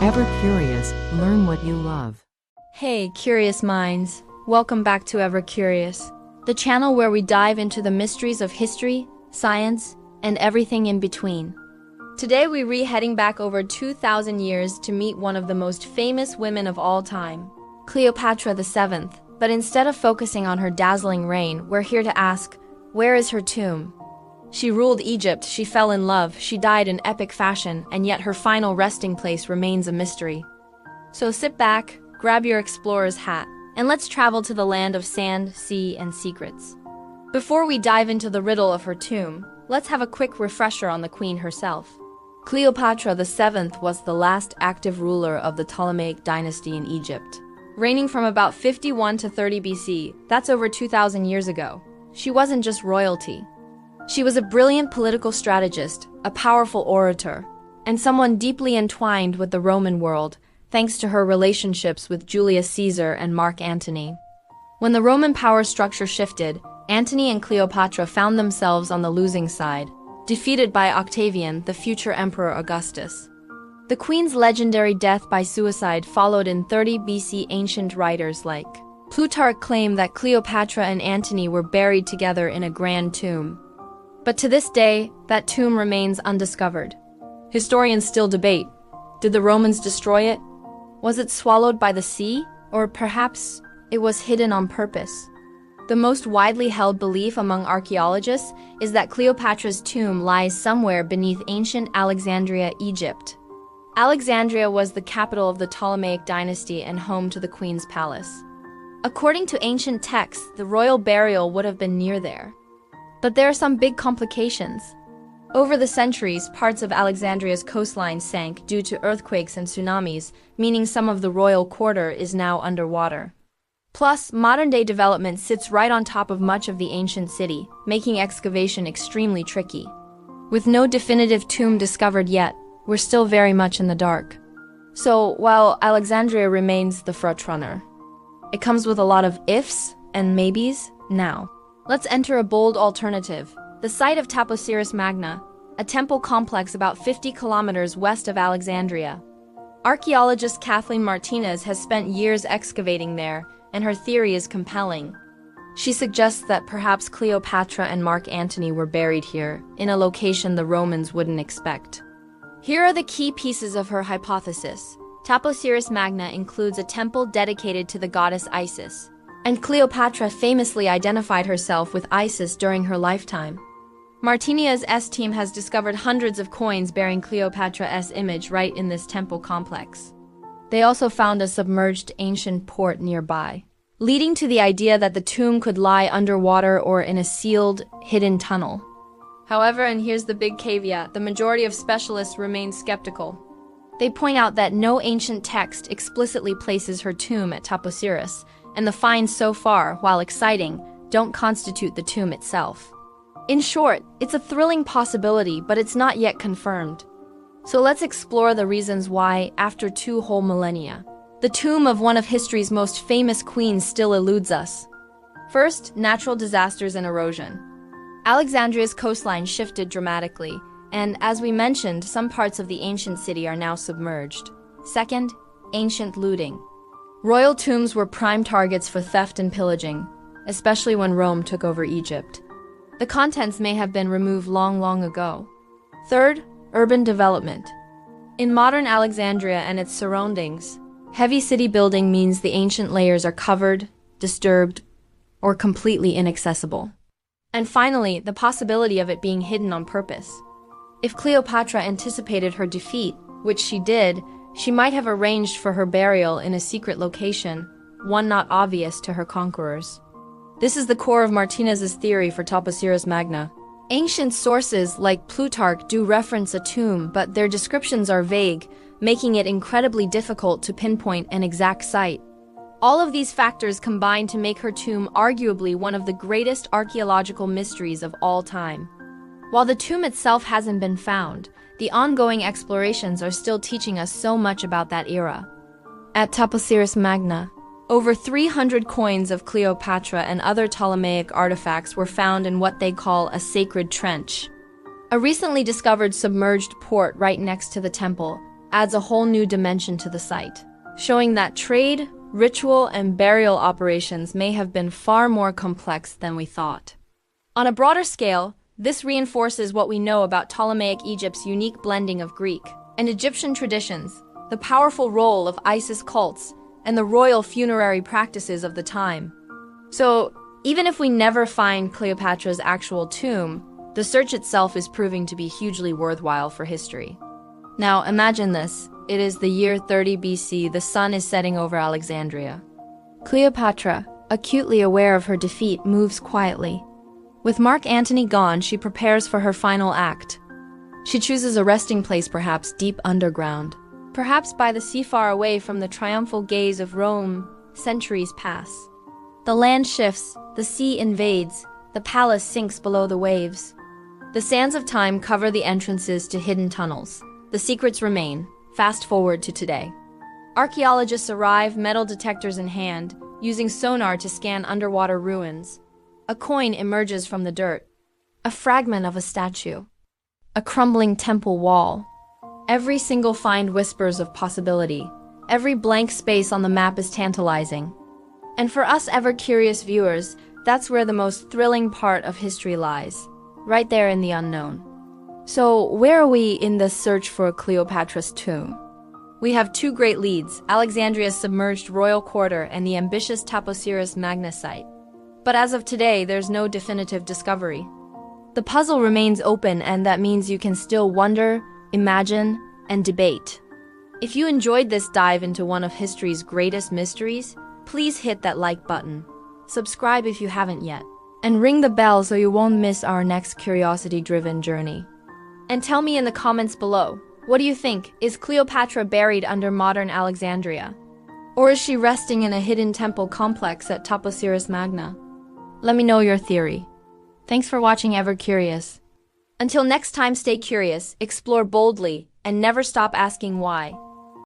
Ever curious, learn what you love. Hey, curious minds. Welcome back to Ever Curious, the channel where we dive into the mysteries of history, science, and everything in between. Today we're heading back over 2,000 years to meet one of the most famous women of all time, Cleopatra VII. But instead of focusing on her dazzling reign, we're here to ask, where is her tomb? She ruled Egypt, she fell in love, she died in epic fashion, and yet her final resting place remains a mystery. So sit back, grab your explorer's hat, and let's travel to the land of sand, sea, and secrets. Before we dive into the riddle of her tomb, let's have a quick refresher on the queen herself. Cleopatra VII was the last active ruler of the Ptolemaic dynasty in Egypt. Reigning from about 51 to 30 BC, that's over 2,000 years ago. She wasn't just royalty. She was a brilliant political strategist, a powerful orator, and someone deeply entwined with the Roman world, thanks to her relationships with Julius Caesar and Mark Antony. When the Roman power structure shifted, Antony and Cleopatra found themselves on the losing side, defeated by Octavian, the future Emperor Augustus. The queen's legendary death by suicide followed in 30 BC. Ancient writers like Plutarch claim that Cleopatra and Antony were buried together in a grand tomb. But to this day, that tomb remains undiscovered. Historians still debate. Did the Romans destroy it? Was it swallowed by the sea? Or perhaps it was hidden on purpose? The most widely held belief among archaeologists is that Cleopatra's tomb lies somewhere beneath ancient Alexandria, Egypt. Alexandria was the capital of the Ptolemaic dynasty and home to the queen's palace. According to ancient texts, the royal burial would have been near there. But there are some big complications. Over the centuries, parts of Alexandria's coastline sank due to earthquakes and tsunamis, meaning some of the royal quarter is now underwater. Plus, modern-day development sits right on top of much of the ancient city, making excavation extremely tricky. With no definitive tomb discovered yet, we're still very much in the dark. So, while Alexandria remains the frontrunner, it comes with a lot of ifs and maybes. Now, let's enter a bold alternative, the site of Taposiris Magna, a temple complex about 50 kilometers west of Alexandria. Archaeologist Kathleen Martinez has spent years excavating there, and her theory is compelling. She suggests that perhaps Cleopatra and Mark Antony were buried here, in a location the Romans wouldn't expect. Here are the key pieces of her hypothesis. Taposiris Magna includes a temple dedicated to the goddess Isis, and Cleopatra famously identified herself with Isis during her lifetime. Martinez's team has discovered hundreds of coins bearing Cleopatra's image right in this temple complex. They also found a submerged ancient port nearby, leading to the idea that the tomb could lie underwater or in a sealed, hidden tunnel. However, and here's the big caveat, the majority of specialists remain skeptical. They point out that no ancient text explicitly places her tomb at Taposiris, and the finds so far, while exciting, don't constitute the tomb itself. In short, it's a thrilling possibility, but it's not yet confirmed. So let's explore the reasons why, after 2 whole millennia, the tomb of one of history's most famous queens still eludes us. First, natural disasters and erosion. Alexandria's coastline shifted dramatically, and as we mentioned, some parts of the ancient city are now submerged. Second, ancient looting. Royal tombs were prime targets for theft and pillaging, especially when Rome took over Egypt. The contents may have been removed long ago. Third, urban development. In modern Alexandria and its surroundings, heavy city building means the ancient layers are covered, disturbed, or completely inaccessible. And finally, the possibility of it being hidden on purpose. If Cleopatra anticipated her defeat, which she did, she might have arranged for her burial in a secret location, one not obvious to her conquerors. This is the core of Martinez's theory for Taposiris Magna. Ancient sources like Plutarch do reference a tomb, but their descriptions are vague, making it incredibly difficult to pinpoint an exact site. All of these factors combine to make her tomb arguably one of the greatest archaeological mysteries of all time. While the tomb itself hasn't been found, the ongoing explorations are still teaching us so much about that era. At Taposiris Magna, over 300 coins of Cleopatra and other Ptolemaic artifacts were found in what they call a sacred trench. A recently discovered submerged port right next to the temple adds a whole new dimension to the site, showing that trade, ritual, and burial operations may have been far more complex than we thought. On a broader scale, this reinforces what we know about Ptolemaic Egypt's unique blending of Greek and Egyptian traditions, the powerful role of Isis cults, and the royal funerary practices of the time. So, even if we never find Cleopatra's actual tomb, the search itself is proving to be hugely worthwhile for history. Now, imagine this. It is the year 30 BC, the sun is setting over Alexandria. Cleopatra, acutely aware of her defeat, moves quietly. With Mark Antony gone, she prepares for her final act. She chooses a resting place, perhaps deep underground. Perhaps by the sea far away from the triumphal gaze of Rome. Centuries pass. The land shifts, the sea invades, the palace sinks below the waves. The sands of time cover the entrances to hidden tunnels. The secrets remain. Fast forward to today. Archaeologists arrive, metal detectors in hand, using sonar to scan underwater ruins. A coin emerges from the dirt. A fragment of a statue. A crumbling temple wall. Every single find whispers of possibility. Every blank space on the map is tantalizing. And for us ever-curious viewers, that's where the most thrilling part of history lies. Right there in the unknown. So, where are we in the search for Cleopatra's tomb? We have two great leads, Alexandria's submerged royal quarter and the ambitious Taposiris Magna site. But as of today, there's no definitive discovery. The puzzle remains open, and that means you can still wonder, imagine, and debate. If you enjoyed this dive into one of history's greatest mysteries, please hit that like button. Subscribe if you haven't yet. And ring the bell so you won't miss our next curiosity-driven journey. And tell me in the comments below, what do you think? Is Cleopatra buried under modern Alexandria? Or is she resting in a hidden temple complex at Taposiris Magna? Let me know your theory. Thanks for watching Ever Curious. Until next time, stay curious, explore boldly, and never stop asking why.